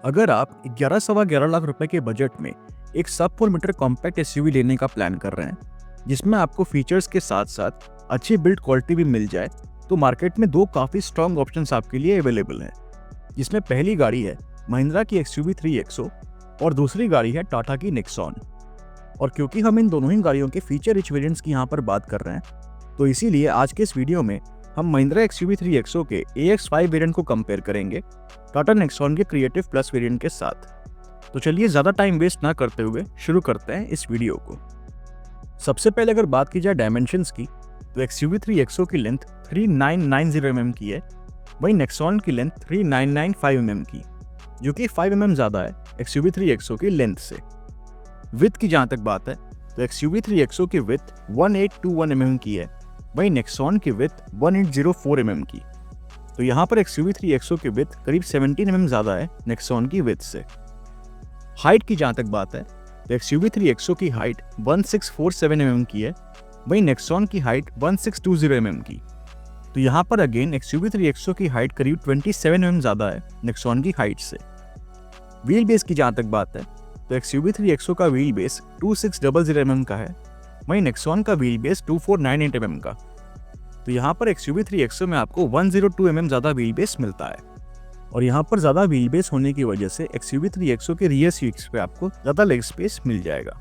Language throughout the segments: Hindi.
अगर आप 11 सवा 11 लाख रुपए के बजट में एक सब 4 मीटर कॉम्पैक्ट एसयूवी लेने का प्लान कर रहे हैं, जिसमें आपको फीचर्स के साथ साथ अच्छी बिल्ड क्वालिटी भी मिल जाए, तो मार्केट में दो काफ़ी स्ट्रॉन्ग ऑप्शंस आपके लिए अवेलेबल हैं। जिसमें पहली गाड़ी है महिंद्रा की एक्सयूवी 3XO और दूसरी गाड़ी है टाटा की नेक्सॉन। और क्योंकि हम इन दोनों ही गाड़ियों के फीचर रिच वेरिएंट्स की यहाँ पर बात कर रहे हैं, तो इसीलिए आज के इस वीडियो में हम महिंद्रा एक्सयूवी 3XO के AX5 वेरिएंट को कंपेयर करेंगे टाटा नेक्सॉन के क्रिएटिव प्लस वेरिएंट के साथ। तो चलिए ज़्यादा टाइम वेस्ट ना करते हुए शुरू करते हैं इस वीडियो को। सबसे पहले अगर बात की जाए डायमेंशंस की, तो एक्सयूवी 3XO की लेंथ 3990 mm की है, वहीं नेक्सॉन की लेंथ 3995 mm की, जो कि 5 mm ज़्यादा है एक्सयूवी 3XO की लेंथ से। विड्थ की जहाँ तक बात है, तो एक्सयूवी 3XO की विड्थ 1821 mm की है, वहीं नेक्सॉन की विड्थ 1804 mm की। तो यहाँ पर एक्सयूवी 3XO की विड्थ करीब 17 mm ज़्यादा है नेक्सॉन की विड्थ से। हाइट की जहाँ तक बात है, तो एक्सयूवी 3XO की हाइट 1647 mm की है, वहीं नेक्सॉन की हाइट 1620 mm की। तो यहाँ पर अगेन एक्सयूवी 3XO की हाइट करीब 27 mm ज़्यादा है नेक्सॉन की हाइट से। व्हील बेस की जहाँ तक बात है, तो एक्सयूवी 3XO का व्हील बेस 2600 mm का है, वहीं नेक्सॉन का व्हील बेस 2498 mm का। तो यहाँ पर एक्सयूवी 3XO में आपको 102 mm ज़्यादा व्हील बेस मिलता है। और यहाँ पर ज़्यादा व्हील बेस होने की वजह से एक्सयूवी 3XO के रियर सीट्स पे आपको ज़्यादा लेग स्पेस मिल जाएगा।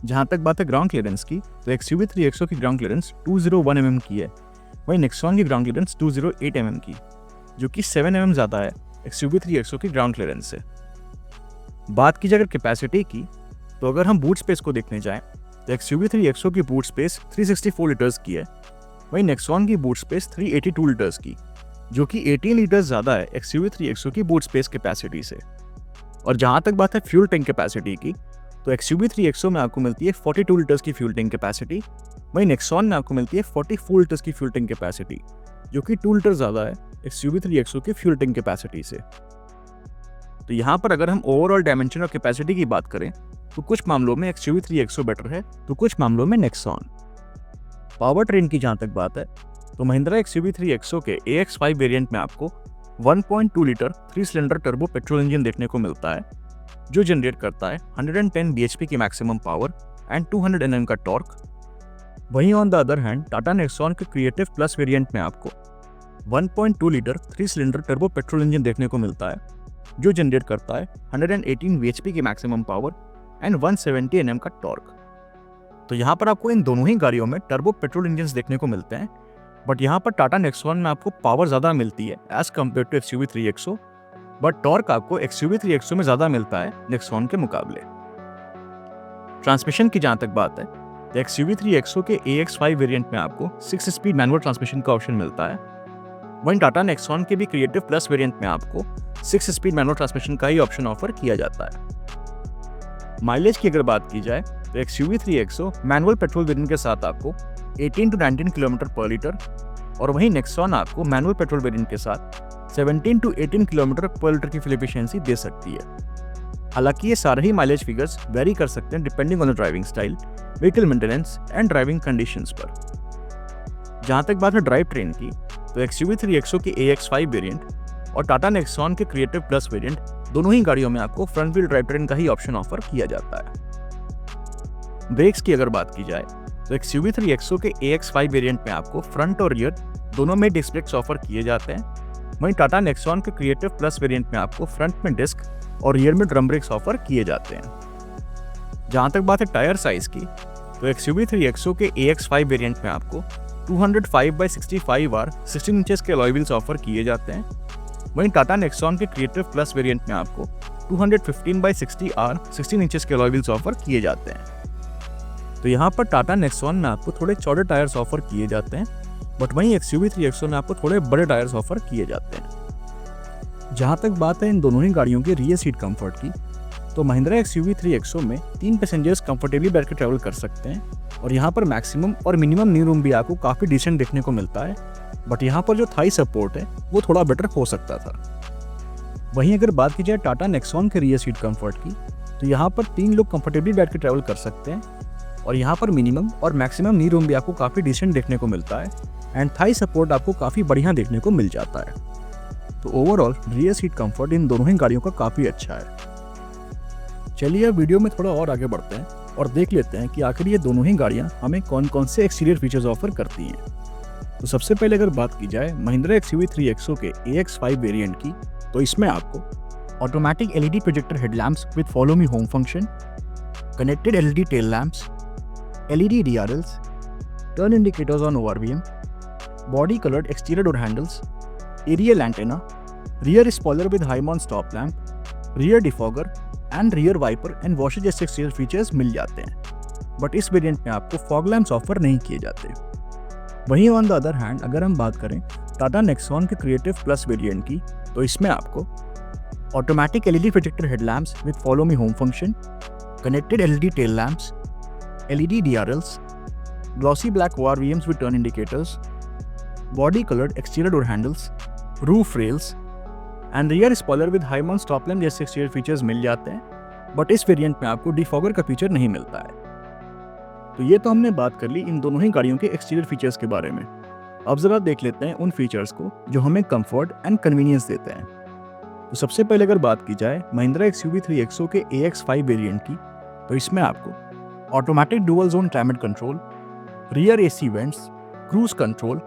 जहाँ तक बात है ग्राउंड क्लियरेंस की, तो एक्सयूवी 3XO की ग्राउंड क्लियरेंस 201 mm की है, वहीं नेक्सॉन की ग्राउंड क्लियरेंस 208 mm की, जो कि 7 mm ज़्यादा है एक्सयूवी 3XO की ग्राउंड क्लियरेंस से। बात की जाए अगर कैपेसिटी की, तो अगर हम बूट स्पेस को देखने जाएं, तो एक्सयूवी 3XO की बूट स्पेस 364 लीटर्स की है, वहीं नेक्सॉन की बूट स्पेस 382 लीटर्स की, जो कि 18 लीटर्स ज़्यादा है एक्सयूवी 3XO की बूट स्पेस कैपेसिटी से। और जहाँ तक बात है फ्यूल टैंक कैपेसिटी की, तो एक्सयूवी 3XO में आपको मिलती है 42 लीटर्स की फ्यूल टैंक कैपेसिटी, वहीं नेक्सॉन में आपको मिलती है 44 लीटर्स की फ्यूल टैंक कैपेसिटी, जो कि 2 लीटर ज़्यादा है एक्सयूवी 3XO की फ्यूल टैंक कैपेसिटी से। तो यहाँ पर अगर हम ओवरऑल डायमेंशन और कैपेसिटी की बात करें, तो कुछ मामलों में एक्सयूवी 3XO बेटर है, तो कुछ मामलों में नेक्सॉन। पावर ट्रेन की जहाँ तक बात है, तो महिंद्रा एक्सयूवी 3XO के AX5 वेरिएंट में आपको 1.2 litre 3 cylinder turbo petrol engine देखने को मिलता है, जो जनरेट करता है 110 bhp की मैक्सिमम पावर एंड 200 Nm का टॉर्क। वहीं on the other hand Tata Nexon के क्रिएटिव प्लस वेरिएंट में आपको 1.2 litre 3 cylinder turbo petrol engine देखने को मिलता है, जो जनरेट करता है 118 bhp की मैक्सिमम पावर एंड 170 Nm का टॉर्क। तो यहाँ पर आपको इन दोनों ही गाड़ियों में टर्बो पेट्रोल इंजन देखने को मिलते हैं, बट यहाँ पर टाटा नेक्सॉन में आपको पावर ज़्यादा मिलती है as compare to XUV 3XO, but torque आपको एक्सयूवी 3XO में ज़्यादा मिलता है नेक्सॉन के मुकाबले। ट्रांसमिशन की जहाँ तक बात है, तो एक्सयूवी 3XO के AX5 वेरिएंट में आपको 6 स्पीड मैनुअल ट्रांसमिशन का ऑप्शन मिलता है, वहीं टाटा नेक्सॉन के भी क्रिएटिव प्लस वेरिएंट में आपको 6 स्पीड मैनुअल ट्रांसमिशन का ही ऑप्शन ऑफर किया जाता है। माइलेज की अगर बात की जाए, तो XUV 3XO manual petrol variant के साथ आपको 18 to 19 किलोमीटर पर लीटर, और वहीं नेक्सॉन आपको मैनुअल पेट्रोल वेरिएंट के साथ 17 to 18 किलोमीटर पर लीटर की फ्यूल एफिशिएंसी दे सकती है। हालांकि ये सारे ही माइलेज फिगर्स वेरी कर सकते हैं depending on the driving style, vehicle maintenance and driving conditions पर। जहाँ तक बात है ड्राइव ट्रेन की, तो एक्सयूवी 3XO के AX5 वेरिएंट और टाटा नेक्सॉन के क्रिएटिव प्लस वेरिएंट दोनों ही गाड़ियों में आपको फ्रंट व्हील ड्राइव ट्रेन का ही ऑप्शन ऑफर किया जाता है। ब्रेक्स की अगर बात की जाए, तो एक्सयूवी 3XO के AX5 वेरिएंट में आपको फ्रंट और रियर दोनों में डिस्क ब्रेक्स ऑफर किए जाते हैं, वहीं टाटा नेक्सॉन के क्रिएटिव प्लस वेरिएंट में आपको फ्रंट में डिस्क और रियर में ड्रम ब्रेक्स ऑफर किए जाते हैं। जहाँ तक बात है टायर साइज की, तो एक्सयूवी 3XO के AX5 वेरिएंट में आपको 205/65R 16 इंचेस के अलॉय व्हील्स ऑफर किए जाते हैं, वहीं टाटा नेक्सॉन के क्रिएटिव प्लस वेरिएंट में आपको 215/60R 16 इंचेस के अलॉय व्हील्स ऑफर किए जाते हैं। तो यहाँ पर टाटा नेक्सॉन में आपको थोड़े चौड़े टायर्स ऑफर किए जाते हैं, बट वहीं एक्सयूवी 3XO में आपको थोड़े बड़े टायर्स ऑफर किए जाते हैं। जहाँ तक बात है इन दोनों ही गाड़ियों के रियर सीट कंफर्ट की, तो महिंद्रा एक्सयूवी 3XO में 3 पैसेंजर्स कंफर्टेबली बैठ कर ट्रैवल कर सकते हैं, और यहाँ पर मैक्सिमम और मिनिमम नी रूम भी आपको काफ़ी डिसेंट देखने को मिलता है, बट यहाँ पर जो थाई सपोर्ट है वो थोड़ा बेटर हो सकता था। वहीं अगर बात की जाए टाटा नेक्सॉन के रियर सीट कंफर्ट की, तो यहाँ पर 3 लोग कंफर्टेबली बैठ कर ट्रैवल कर सकते हैं, और यहाँ पर मिनिमम और मैक्सिमम नी रूम भी आपको काफ़ी डिसेंट देखने को मिलता है, एंड थाई सपोर्ट आपको काफ़ी बढ़िया देखने को मिल जाता है। तो overall rear seat comfort in दोनों ही गाड़ियों का काफ़ी अच्छा है। चलिए अब वीडियो में थोड़ा और आगे बढ़ते हैं और देख लेते हैं कि आखिर ये दोनों ही गाड़ियाँ हमें कौन कौन से एक्सटीरियर फीचर्स ऑफर करती हैं। तो सबसे पहले अगर बात की जाए महिंद्रा XUV 3XO के AX5 वेरिएंट की, तो इसमें आपको automatic LED projector headlamps with follow me home function, connected LED tail lamps, LED DRLs, turn indicators on ORVM, body coloured exterior door handles, aerial antenna, rear spoiler with high mount stop lamp, rear defogger and rear wiper and washer जैसे एक्सटीरियर फीचर्स मिल जाते हैं। बट इस वेरिएंट में आपको फॉग लैम्प्स ऑफर नहीं किए जाते। वहीं ऑन द अदर हैंड अगर हम बात करें टाटा नेक्सॉन के क्रिएटिव प्लस वेरिएंट की, तो इसमें आपको automatic LED projector headlamps with follow me home function, connected LED tail lamps, LED DRLs, glossy black ORVMs with turn indicators, body coloured exterior door handles, roof rails and rear spoiler with high mount stop lamp जैसे एक्सटीरियर फीचर्स मिल जाते हैं। बट इस वेरिएंट में आपको डिफॉगर का फीचर नहीं मिलता है। तो ये तो हमने बात कर ली इन दोनों ही गाड़ियों के एक्सटीरियर फीचर्स के बारे में। अब जरा देख लेते हैं उन फीचर्स को जो हमें कंफर्ट एंड कन्वीनियंस देते हैं। तो सबसे पहले अगर बात की जाए महिंद्रा XUV 3XO के AX5 वेरिएंट की, तो इसमें आपको automatic dual zone climate control, rear AC vents, cruise control,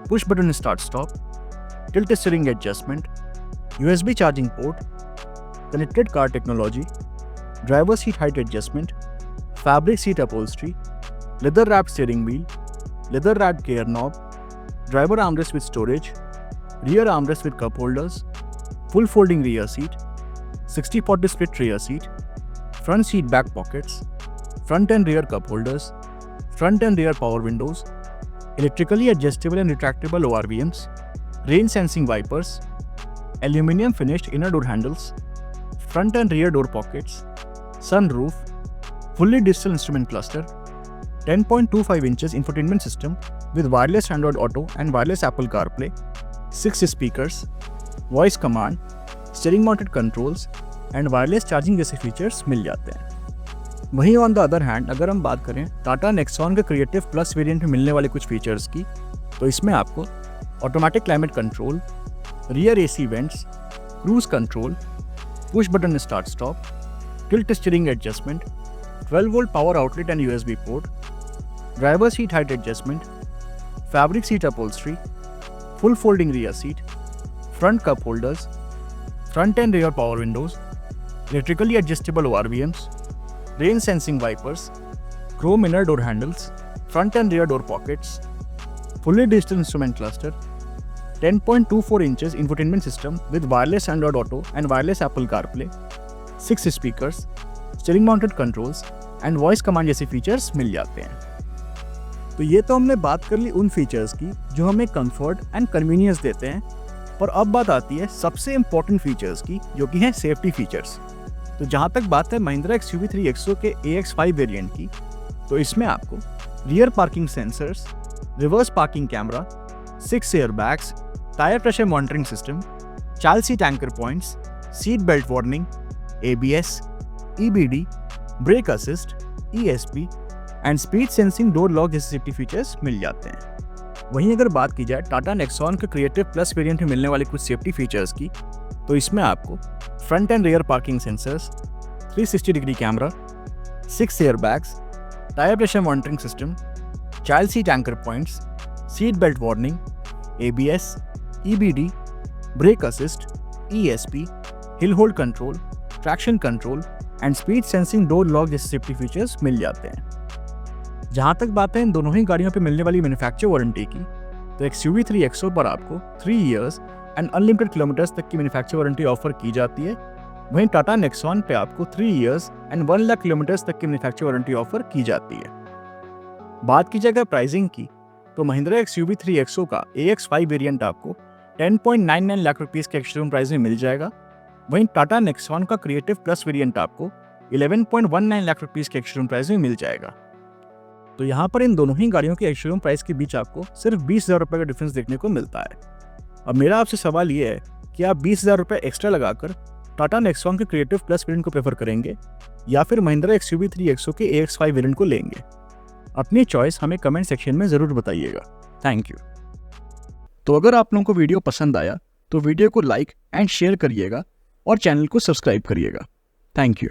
push button start stop, tilt steering adjustment, USB charging port, connected car technology, driver seat height adjustment, fabric seat upholstery, leather wrapped steering wheel, leather wrapped gear knob, driver armrest with storage, rear armrest with cup holders, full folding rear seat, 60/40 split rear seat, front seat back pockets, front and rear cup holders, front and rear power windows, electrically adjustable and retractable ORVMs, rain sensing wipers, aluminum finished inner door handles, front and rear door pockets, sunroof, fully digital instrument cluster, 10.25 inches infotainment system with wireless Android Auto and wireless Apple CarPlay, 6 speakers, voice command, steering mounted controls and wireless charging जैसे फीचर्स मिल जाते हैं। वहीं ऑन द अदर हैंड अगर हम बात करें टाटा नेक्सॉन के क्रिएटिव प्लस वेरिएंट में मिलने वाले कुछ फीचर्स की, तो इसमें आपको automatic climate control, rear AC vents, cruise control, push button start stop, tilt steering adjustment, 12 volt power outlet and USB port, driver seat height adjustment, fabric seat upholstery, full folding rear seat, front cup holders, front and rear power windows, electrically adjustable ORVMs, rain sensing wipers, chrome inner door handles, front and rear door pockets, fully digital instrument cluster, 10.24 inches infotainment system with wireless Android Auto and wireless Apple CarPlay, 6 speakers, steering mounted controls and voice command जैसे फीचर्स मिल जाते हैं। तो ये तो हमने बात कर ली उन फीचर्स की जो हमें कंफर्ट एंड कन्वीनियंस देते हैं, पर अब बात आती है सबसे इंपॉर्टेंट फीचर्स की, जो कि हैं सेफ्टी फीचर्स। तो जहाँ तक बात है महिंद्रा XUV 3XO के AX5 वेरिएंट की, तो इसमें आपको rear parking sensors, reverse parking camera, 6 air bags, tyre pressure monitoring system, child seat anchor points, seat belt warning, ABS, EBD, brake assist, ESP and speed sensing door lock जैसे सेफ्टी फीचर्स मिल जाते हैं। वहीं अगर बात की जाए टाटा नेक्सॉन के क्रिएटिव प्लस वेरिएंट में मिलने वाले कुछ सेफ्टी फीचर्स की, तो इसमें आपको front and rear parking sensors, 360 degree camera, 6 air bags, tyre pressure monitoring system, child seat anchor points, seat belt warning, ABS, EBD, brake assist, ESP, hill hold control, traction control and speed sensing door lock जैसे सेफ्टी फीचर्स मिल जाते हैं। जहाँ तक बात है इन दोनों ही गाड़ियों पे मिलने वाली मैन्युफैक्चर वारंटी की, तो XUV 3XO पर आपको 3 इयर्स एंड अनलिमिटेड किलोमीटर्स तक की मैन्युफैक्चर वारंटी ऑफर की जाती है। वहीं टाटा नेक्सॉन पे आपको 3 इयर्स एंड 1 लाख किलोमीटर्स तक की मैन्युफैक्चर वारंटी ऑफर की जाती है। बात की जाएगा प्राइसिंग की, तो महिंद्रा XUV 3XO का AX5 वेरिएंट आपको 10.99 लाख रुपीस के एक्स-शोरूम प्राइस में मिल जाएगा। वहीं टाटा नेक्सॉन का क्रिएटिव प्लस वेरिएंट आपको 11.19 लाख रुपीस के एक्स-शोरूम प्राइस में मिल जाएगा। तो यहाँ पर इन दोनों ही गाड़ियों के एक्स-शोरूम प्राइस के बीच आपको सिर्फ 20,000 रुपये का डिफरेंस देखने को मिलता है। अब मेरा आपसे सवाल ये है कि आप 20,000 रुपये एक्स्ट्रा लगाकर टाटा नेक्सॉन के क्रिएटिव प्लस वेरिएंट को प्रेफर करेंगे या फिर महिंद्रा XUV 3XO के AX5 वेरिएंट को लेंगे? अपनी चॉइस हमें कमेंट सेक्शन में ज़रूर बताइएगा। Thank you. तो अगर आप लोगों को वीडियो पसंद आया तो वीडियो को लाइक एंड शेयर करिएगा और चैनल को सब्सक्राइब करिएगा। Thank you.